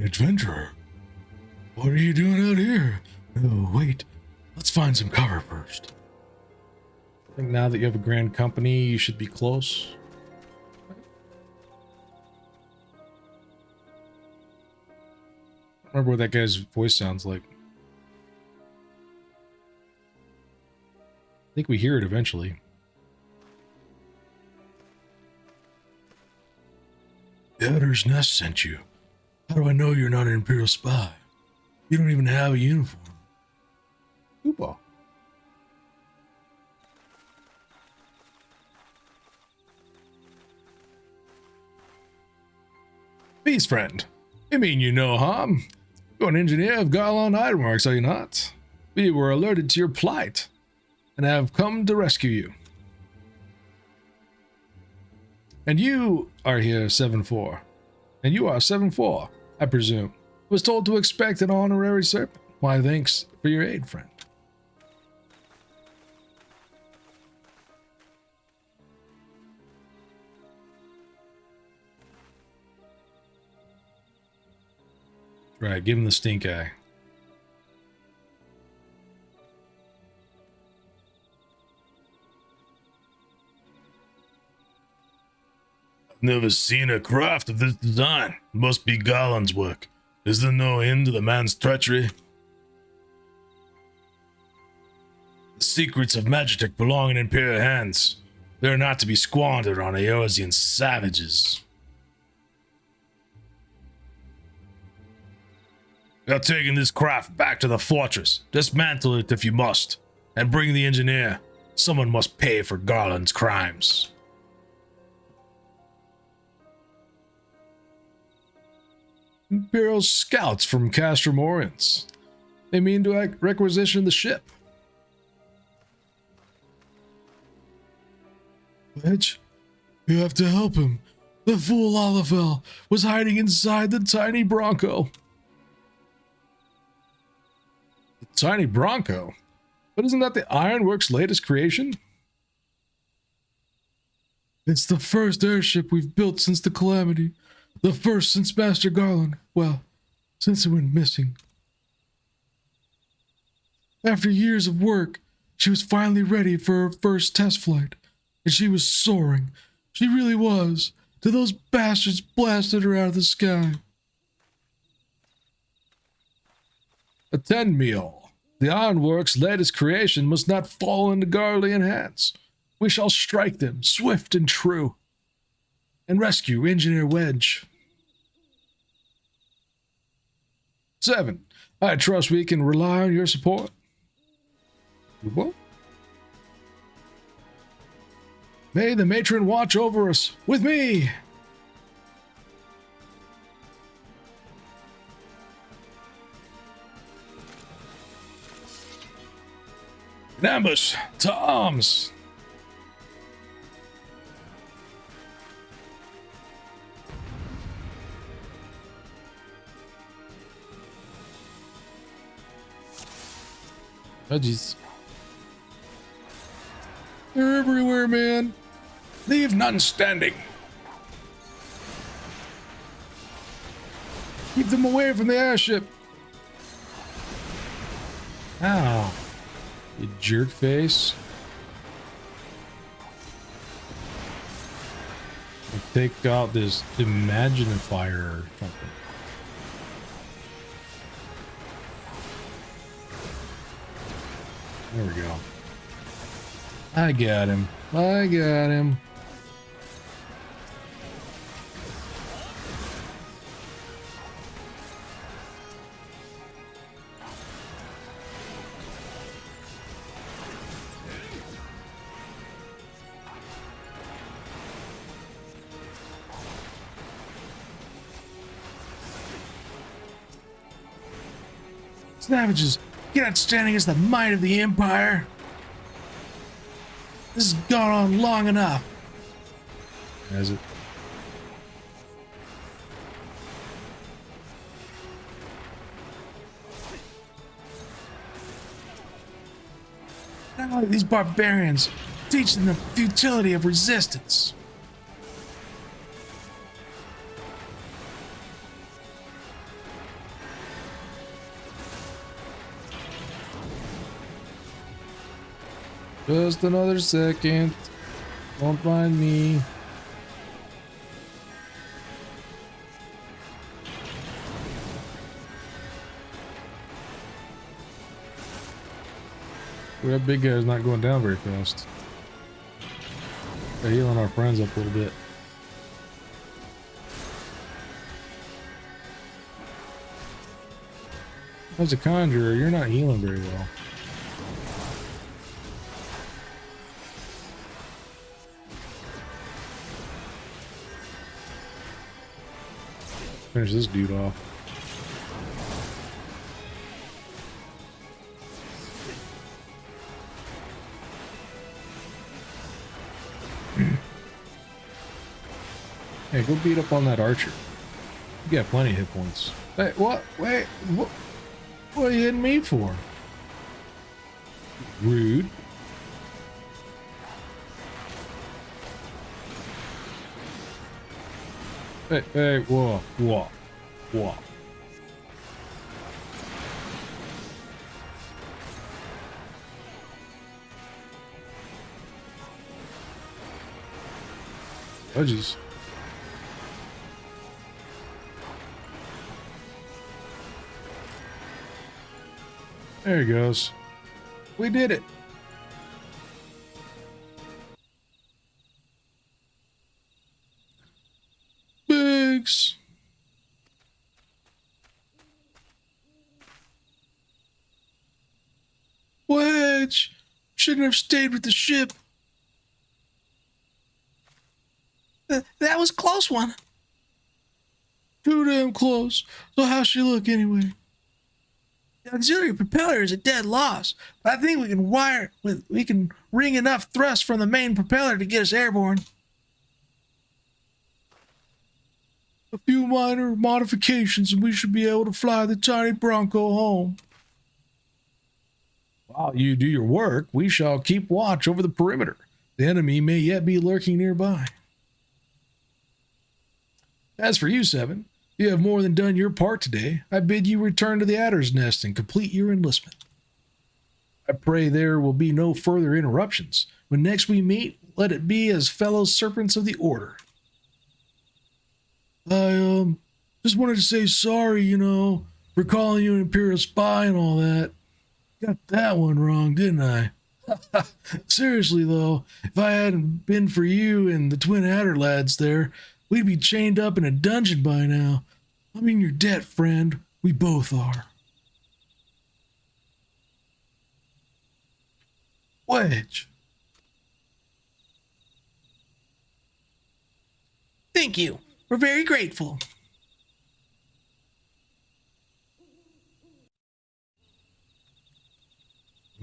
Adventurer, what are you doing out here? Oh, wait, let's find some cover first. I think now that you have a grand company, you should be close. I don't remember what that guy's voice sounds like. I think we hear it eventually. The Editor's Nest sent you. How do I know you're not an Imperial spy? You don't even have a uniform. Oopah. Peace, friend. You mean you know harm? You're an engineer of Garlon Ironworks, are you not? We were alerted to your plight, and have come to rescue you. And you are here, 7-4. And you are 7-4, I presume. Was told to expect an honorary serpent. Why, thanks for your aid, friend. Right, give him the stink eye. I've never seen a craft of this design. Must be Garland's work. Is there no end to the man's treachery? The secrets of Magitek belong in Imperial hands. They are not to be squandered on Eorzean savages. We are taking this craft back to the fortress. Dismantle it if you must. And bring the engineer. Someone must pay for Garland's crimes. Imperial scouts from Castrum Orients. They mean to requisition the ship. Wedge, you have to help him. The fool Olafel was hiding inside the tiny Bronco. The tiny Bronco? But isn't that the Ironworks' latest creation? It's the first airship we've built since the Calamity. The first since Master Garland. Well, since it went missing. After years of work, she was finally ready for her first test flight. And she was soaring. She really was. Till those bastards blasted her out of the sky. Attend me all. The Ironworks' latest creation must not fall into Garlean hands. We shall strike them, swift and true, and rescue Engineer Wedge. 7. I trust we can rely on your support. What? May the matron watch over us. With me! An ambush! To arms! Oh, jeez. They're everywhere, man. Leave none standing. Keep them away from the airship. Ow. You jerk face. Take out this imaginifier or something. There we go. I got him. I got him. Savages, get outstanding as the might of the Empire. This has gone on long enough. Has it? Not like these barbarians, teach them the futility of resistance. Just another second. Don't mind me. Well, that big guy's not going down very fast. They're healing our friends up a little bit. As a conjurer, you're not healing very well. Finish this dude off. Hey, go beat up on that archer. You got plenty of hit points. Hey, what? Wait, what? What are you hitting me for? Rude. Hey, hey, whoa, whoa, whoa. Oh, jeez. There he goes. We did it. Biggs. Wedge. Shouldn't have stayed with the ship. That was a close one. Too damn close. So how's she look anyway? The auxiliary propeller is a dead loss, but I think we can wring enough thrust from the main propeller to get us airborne. A few minor modifications and we should be able to fly the tiny Bronco home. While you do your work, we shall keep watch over the perimeter. The enemy may yet be lurking nearby. As for you, Seven, you have more than done your part today. I bid you return to the Adder's Nest and complete your enlistment. I pray there will be no further interruptions. When next we meet, let it be as fellow serpents of the Order. I, just wanted to say sorry, for calling you an Imperial spy and all that. Got that one wrong, didn't I? Seriously, though, if I hadn't been for you and the Twin Adder lads there, we'd be chained up in a dungeon by now. I'm in your debt, friend. We both are. Wedge. Thank you. We're very grateful.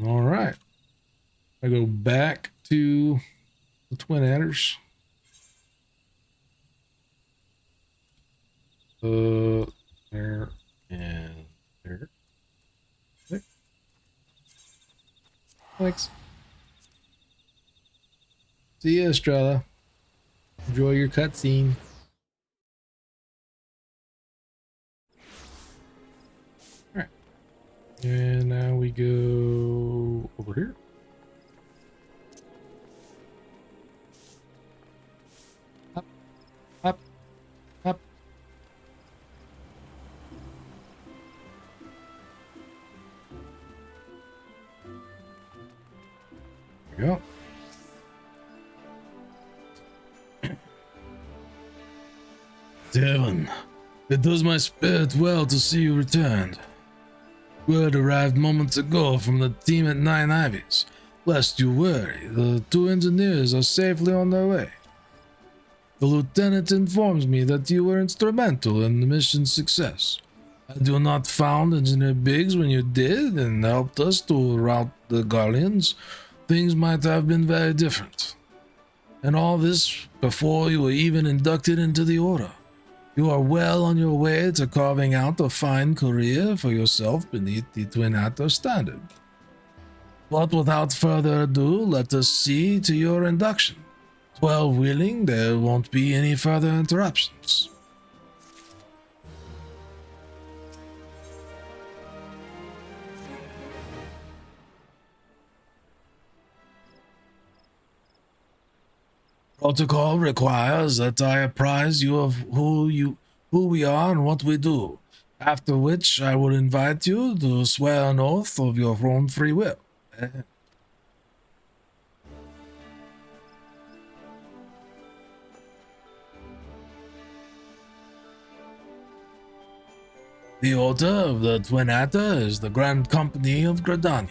All right. I go back to the Twin Adders. There and there. Okay. Thanks. See ya, Estrella. Enjoy your cutscene. Alright. And now we go over here. Up, up, up. There we go. Devon, it does my spirit well to see you returned. Word arrived moments ago from the team at Nine Ivies. Lest you worry, the two engineers are safely on their way. The lieutenant informs me that you were instrumental in the mission's success. Had you not found Engineer Biggs when you did and helped us to rout the Guardians, things might have been very different. And all this before you were even inducted into the Order. You are well on your way to carving out a fine career for yourself beneath the Twin Adder standard. But without further ado, let us see to your induction. 12 willing, there won't be any further interruptions. Protocol requires that I apprise you of who we are and what we do, after which I will invite you to swear an oath of your own free will. The Order of the Twin Adder is the Grand Company of Gridania.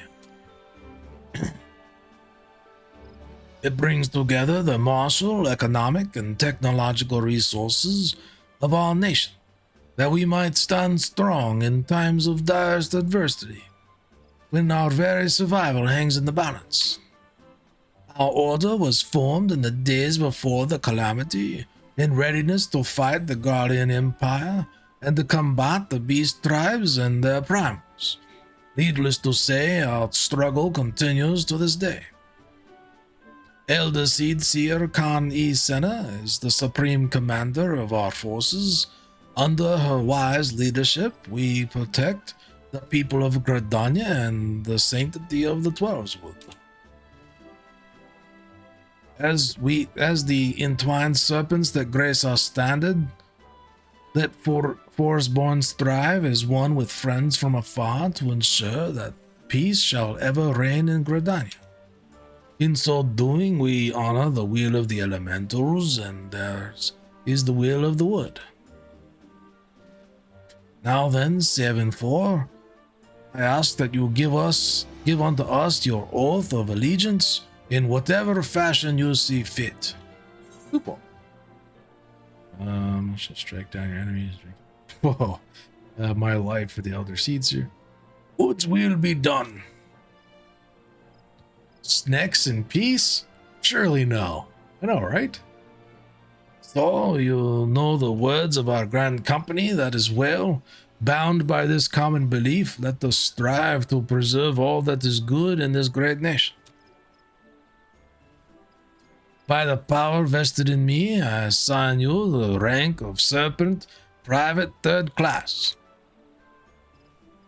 It brings together the martial, economic, and technological resources of our nation, that we might stand strong in times of direst adversity, when our very survival hangs in the balance. Our order was formed in the days before the calamity, in readiness to fight the Guardian Empire and to combat the beast tribes and their primals. Needless to say, our struggle continues to this day. Elder Seed Seer Khan E. Senna is the supreme commander of our forces. Under her wise leadership, we protect the people of Gridania and the sanctity of the Twelveswood. As the entwined serpents that grace our standard, let Forestborn strive as one with friends from afar to ensure that peace shall ever reign in Gridania. In so doing, we honor the will of the elementals, and theirs is the will of the wood. Now then, 7-4, I ask that you give unto us your oath of allegiance in whatever fashion you see fit. Super. Should strike down your enemies. Whoa. My life for the Elder Seeds here. What's will be done? Snacks in peace? Surely no. I know, right? So you know the words of our grand company, that is well. Bound by this common belief, let us strive to preserve all that is good in this great nation. By the power vested in me, I assign you the rank of Serpent Private 3rd Class.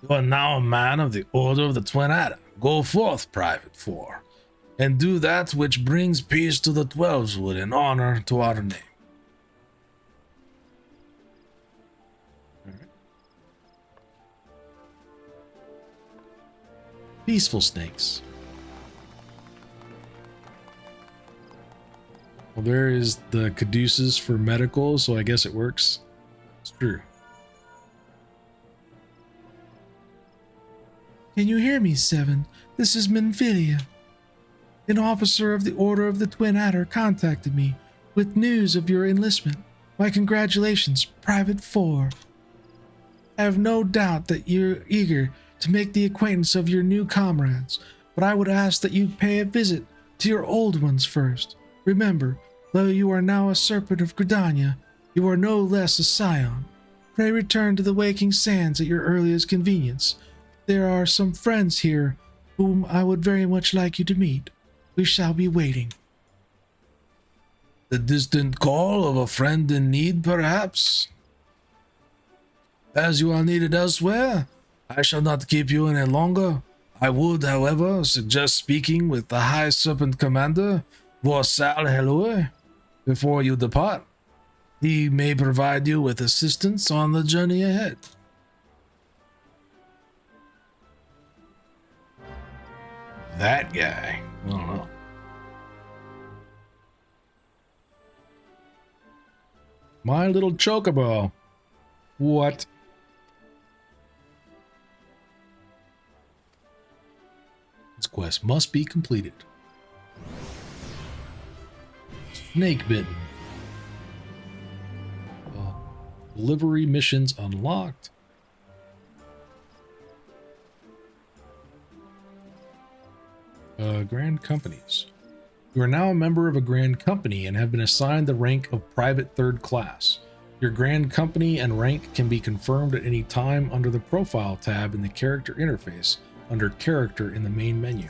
You are now a man of the Order of the Twin Adder. Go forth, Private 4, and do that which brings peace to the Twelveswood and honor to our name. Peaceful snakes. Well, there is the caduceus for medical, so I guess it works. It's true. Can you hear me, 7? This is Minfilia. An officer of the Order of the Twin Adder contacted me with news of your enlistment. My congratulations, Private 4. I have no doubt that you're eager to make the acquaintance of your new comrades, but I would ask that you pay a visit to your old ones first. Remember, though you are now a serpent of Gridania, you are no less a scion. Pray return to the waking sands at your earliest convenience. There are some friends here whom I would very much like you to meet. We shall be waiting. The distant call of a friend in need, perhaps? As you are needed elsewhere, I shall not keep you any longer. I would, however, suggest speaking with the High Serpent Commander, Vorsal Helue, before you depart. He may provide you with assistance on the journey ahead. That guy. I don't know. My little chocobo. What? This quest must be completed. Snake bitten. Delivery missions unlocked. Grand companies. You are now a member of a grand company and have been assigned the rank of Private 3rd Class. Your grand company and rank can be confirmed at any time under the Profile tab in the character interface under Character in the main menu.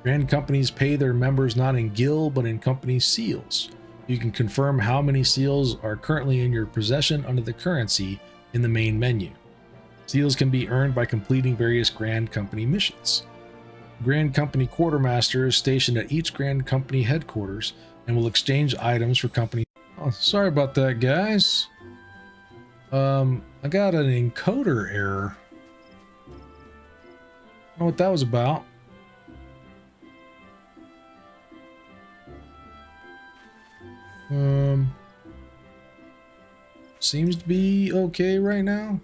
Grand companies pay their members not in gil but in company seals. You can confirm how many seals are currently in your possession under the currency in the main menu. Seals can be earned by completing various grand company missions. Grand Company Quartermaster is stationed at each Grand Company headquarters and will exchange items for company. Oh, sorry about that, guys. I got an encoder error. I don't know what that was about. Seems to be okay right now.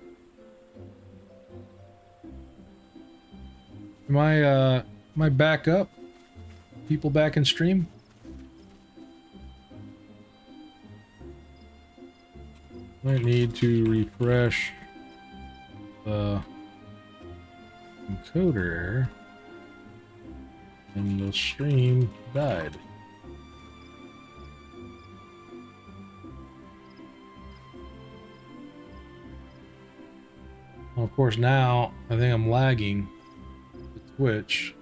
Am I back up? People back in stream? Might need to refresh the encoder, and the stream died. Well, of course, now I think I'm lagging with Twitch.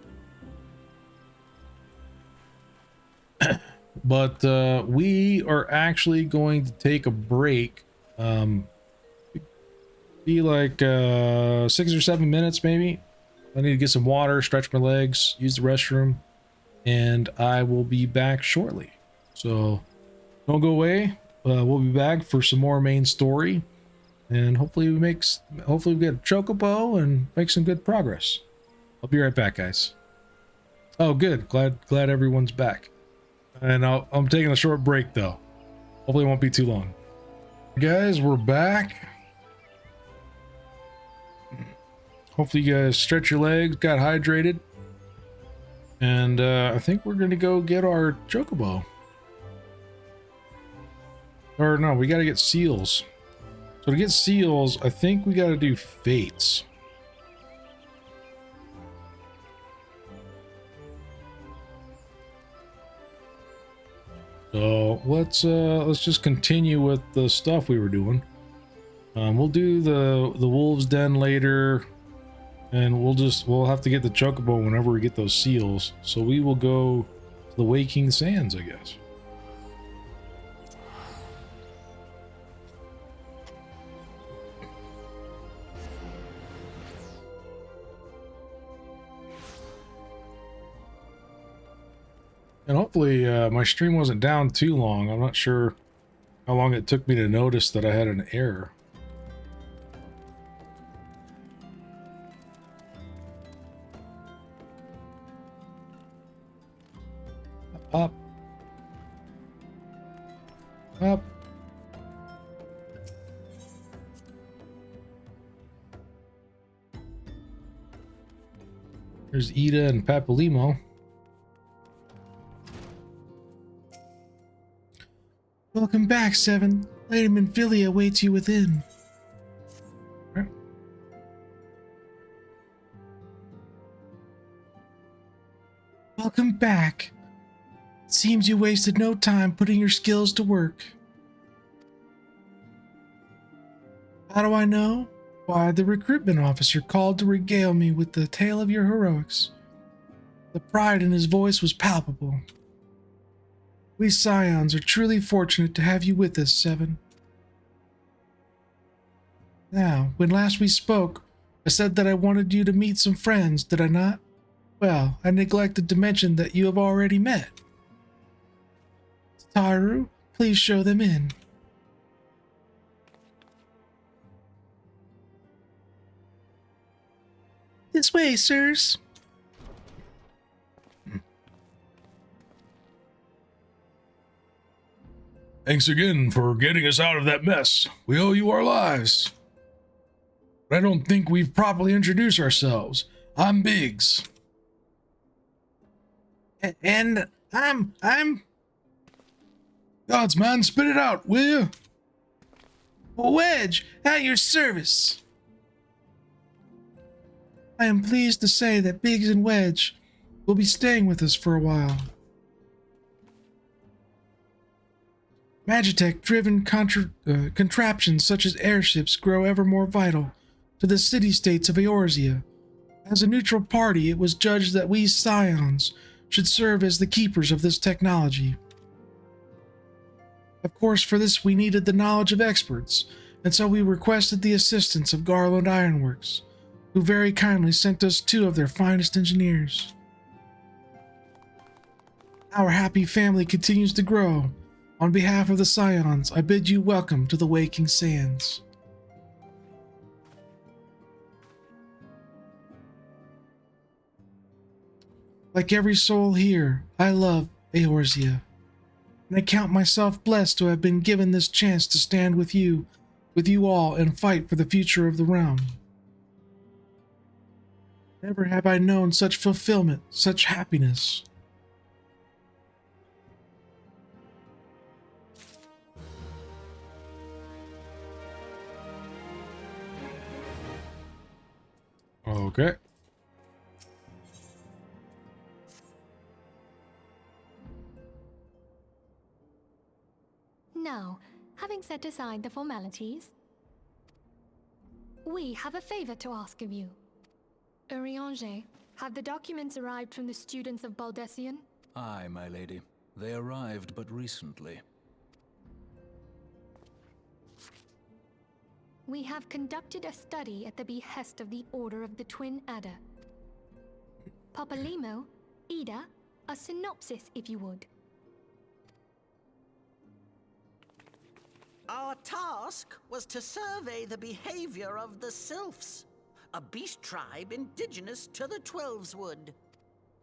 But we are actually going to take a break. Be like 6 or 7 minutes maybe. I need to get some water, stretch my legs, use the restroom, and I will be back shortly. So don't go away. We'll be back for some more main story, and hopefully we get a chocobo and make some good progress. I'll be right back, guys. Oh, good. Glad everyone's back. And I'm taking a short break though. Hopefully it won't be too long. Guys, we're back. Hopefully you guys stretch your legs, got hydrated. And I think we're gonna go get our chocobo. Or no, we gotta get seals. So to get seals, I think we gotta do fates. So let's just continue with the stuff we were doing. We'll do the wolves den later, and we'll have to get the chocobo whenever we get those seals. So we will go to the Waking Sands, I guess. And hopefully my stream wasn't down too long. I'm not sure how long it took me to notice that I had an error. Up. Up. There's Ida and Papalimo. Welcome back, Seven. Lady Minfilia awaits you within. Right. Welcome back. It seems you wasted no time putting your skills to work. How do I know? Why, the recruitment officer called to regale me with the tale of your heroics. The pride in his voice was palpable. We Scions are truly fortunate to have you with us, Seven. Now, when last we spoke, I said that I wanted you to meet some friends, did I not? Well, I neglected to mention that you have already met. Taru, please show them in. This way, sirs. Thanks again for getting us out of that mess. We owe you our lives. But I don't think we've properly introduced ourselves. I'm Biggs. And I'm... Gods, man, spit it out, will you? Wedge, at your service. I am pleased to say that Biggs and Wedge will be staying with us for a while. Magitech-driven contraptions such as airships grow ever more vital to the city-states of Eorzea. As a neutral party, it was judged that we Scions should serve as the keepers of this technology. Of course, for this we needed the knowledge of experts, and so we requested the assistance of Garland Ironworks, who very kindly sent us 2 of their finest engineers. Our happy family continues to grow. On behalf of the Scions, I bid you welcome to the Waking Sands. Like every soul here, I love Eorzea, and I count myself blessed to have been given this chance to stand with you all, and fight for the future of the realm. Never have I known such fulfillment, such happiness. Okay. Now, having set aside the formalities, we have a favor to ask of you. Eorzea, have the documents arrived from the students of Baldessian? Aye, my lady. They arrived but recently. We have conducted a study at the behest of the Order of the Twin Adder. Papalimo, Ida, a synopsis if you would. Our task was to survey the behavior of the Sylphs, a beast tribe indigenous to the Twelveswood.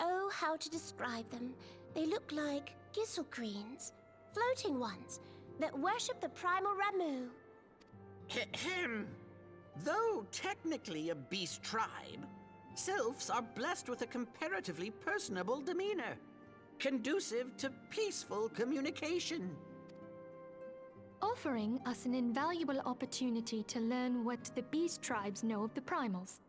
Oh, how to describe them. They look like gisselcreens, floating ones, that worship the primal Ramu. Ahem. Though technically a beast tribe, Sylphs are blessed with a comparatively personable demeanor, conducive to peaceful communication. Offering us an invaluable opportunity to learn what the beast tribes know of the primals.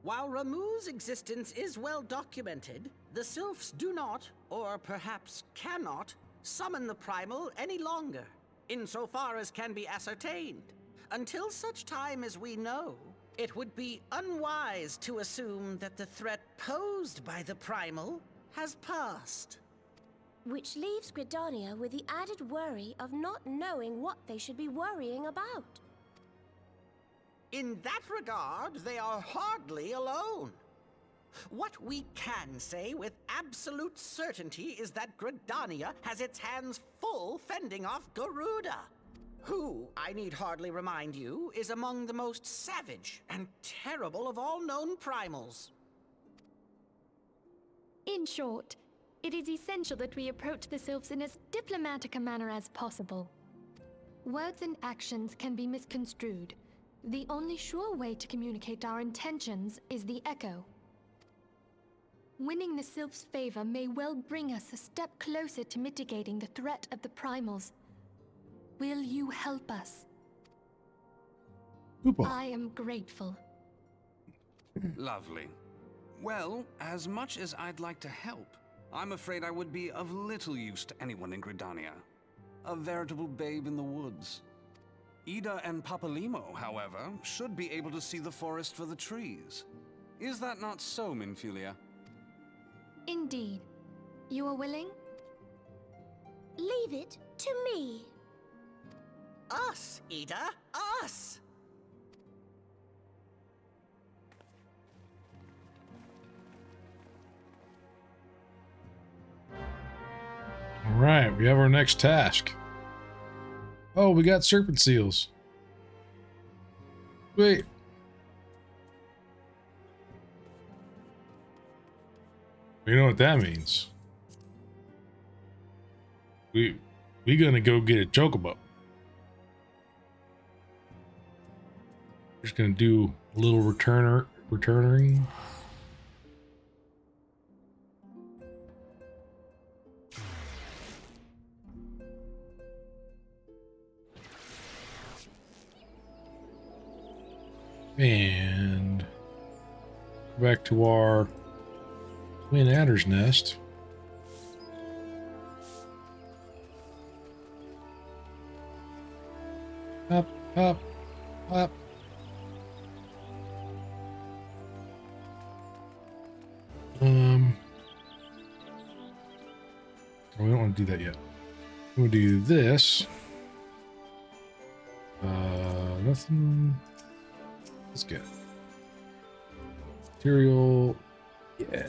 While Ramu's existence is well documented, the Sylphs do not, or perhaps cannot, summon the primal any longer, insofar as can be ascertained. Until such time as we know, it would be unwise to assume that the threat posed by the primal has passed. Which leaves Gridania with the added worry of not knowing what they should be worrying about. In that regard, they are hardly alone. What we can say with absolute certainty is that Gridania has its hands full fending off Garuda, who, I need hardly remind you, is among the most savage and terrible of all known primals. In short, it is essential that we approach the Sylphs in as diplomatic a manner as possible. Words and actions can be misconstrued. The only sure way to communicate our intentions is the echo. Winning the Sylphs' favor may well bring us a step closer to mitigating the threat of the primals. Will you help us? Hoopa. I am grateful. Lovely. Well, as much as I'd like to help, I'm afraid I would be of little use to anyone in Gridania. A veritable babe in the woods. Ida and Papalimo, however, should be able to see the forest for the trees. Is that not so, Minfilia? Indeed. You are willing? Leave it to me. Us, Ida, us! All right, we have our next task. Oh, we got serpent seals. Wait. You know what that means? We gonna go get a chocobo. Just gonna do a little returnering. And back to our Twin Adder's nest. Up, up, up. We don't want to do that yet. We'll do this. Nothing. Let's get material. Yeah.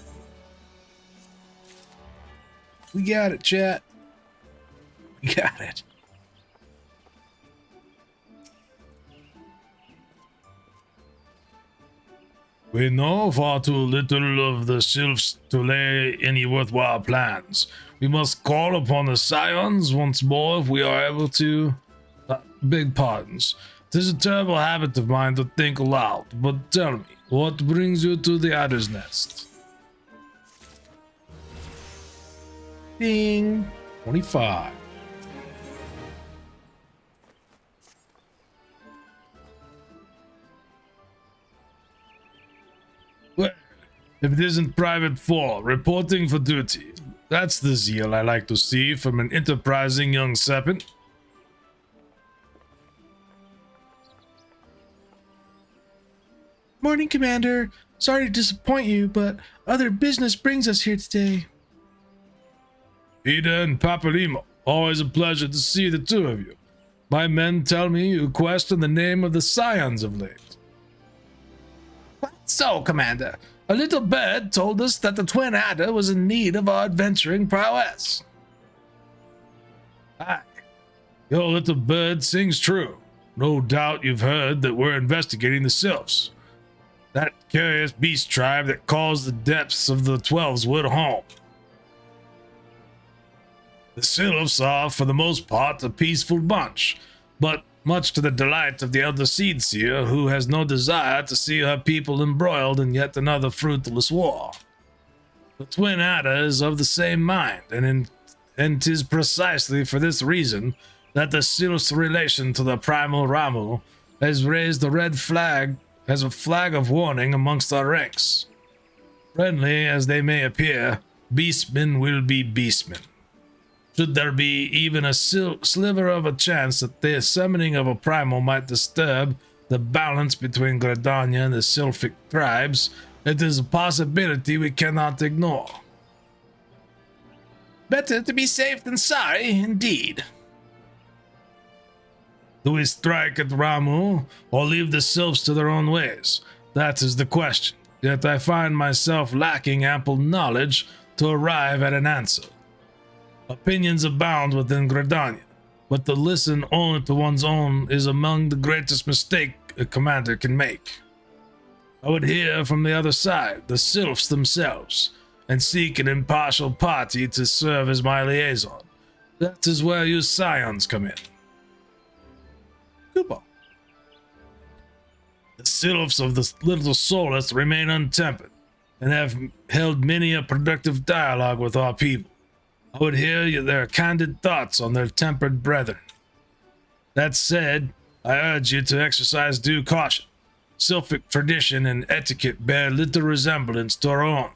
We got it, chat. We got it. We know far too little of the sylphs to lay any worthwhile plans. We must call upon the scions once more if we are able to. Beg pardons. 'Tis a terrible habit of mine to think aloud, but tell me, what brings you to the Adder's Nest? Ding! 25. Well, if it isn't Private Fall, reporting for duty. That's the zeal I like to see from an enterprising young serpent. Morning, Commander. Sorry to disappoint you, but other business brings us here today. Ida and Papalimo, always a pleasure to see the two of you. My men tell me you question the name of the scions of late. So, Commander, a little bird told us that the Twin Adder was in need of our adventuring prowess. Aye, your little bird sings true. No doubt you've heard that we're investigating the sylphs. That curious beast tribe that calls the depths of the Twelveswood home. The sylphs are, for the most part, a peaceful bunch, but much to the delight of the elder Seedseer, who has no desire to see her people embroiled in yet another fruitless war. The Twin Adder is of the same mind, and 'tis precisely for this reason that the sylph's relation to the primal Ramu has raised the red flag as a flag of warning amongst our ranks. Friendly as they may appear, beastmen will be beastmen. Should there be even a sliver of a chance that the summoning of a primal might disturb the balance between Gridania and the sylphic tribes, it is a possibility we cannot ignore. Better to be safe than sorry, indeed. Do we strike at Ramu, or leave the sylphs to their own ways? That is the question, yet I find myself lacking ample knowledge to arrive at an answer. Opinions abound within Gridania, but to listen only to one's own is among the greatest mistake a commander can make. I would hear from the other side, the sylphs themselves, and seek an impartial party to serve as my liaison. That is where you scions come in. Kupo. The sylphs of the Little Solus remain untempered, and have held many a productive dialogue with our people. I would hear their candid thoughts on their tempered brethren. That said, I urge you to exercise due caution. Sylphic tradition and etiquette bear little resemblance to our own.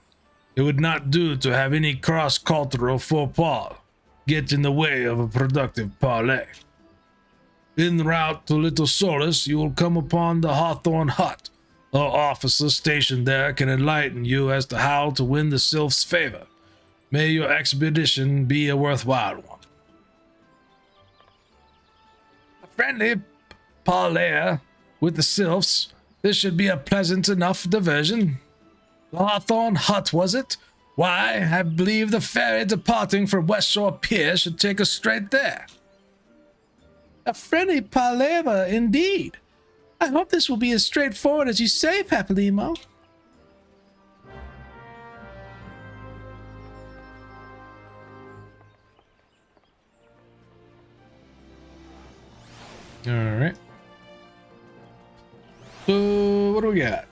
It would not do to have any cross-cultural faux pas get in the way of a productive parley. En route to Little Solus, you will come upon the Hawthorne Hut. Our officer stationed there can enlighten you as to how to win the sylph's favor. May your expedition be a worthwhile one. A friendly parley with the sylphs. This should be a pleasant enough diversion. The Hawthorne Hut, was it? Why, I believe the ferry departing from West Shore Pier should take us straight there. A friendly palaver, indeed. I hope this will be as straightforward as you say, Papalimo. All right. So, what do we got?